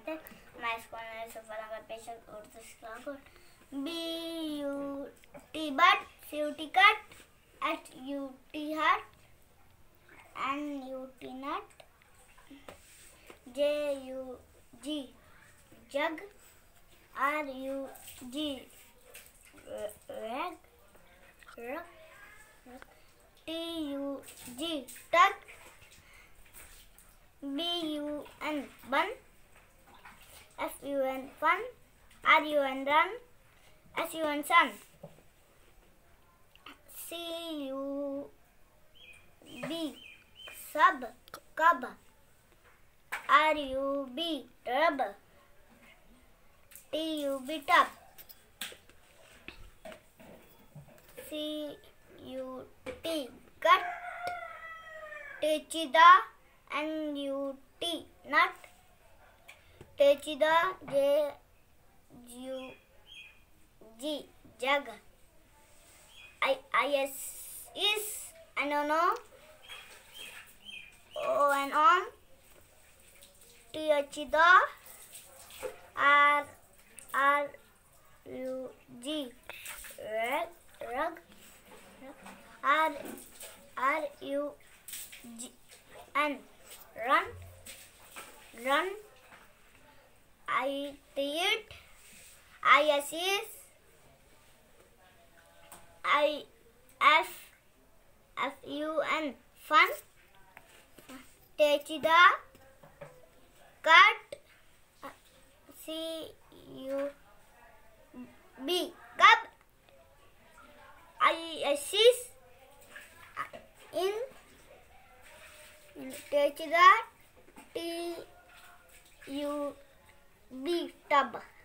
है। मैं इसको सफा नागर पेशक उर्दू सिखाऊंगा। BUT but CUT cut, HUT hut, NUT nut, JUG jug, RUG rag, TUG tug, BUN bun, FUN fun, RUN run, SUN sun, CUB sub cub, RUB rub, TUB tub, CUT cut, Techida NUT nut, Techida JUG jug, IS is anono, ON on, THida RUG rug, RUGN run, IT it, IS is, FUN fun, Techida cut, CUB cub, IS is in, Techida TUB tub.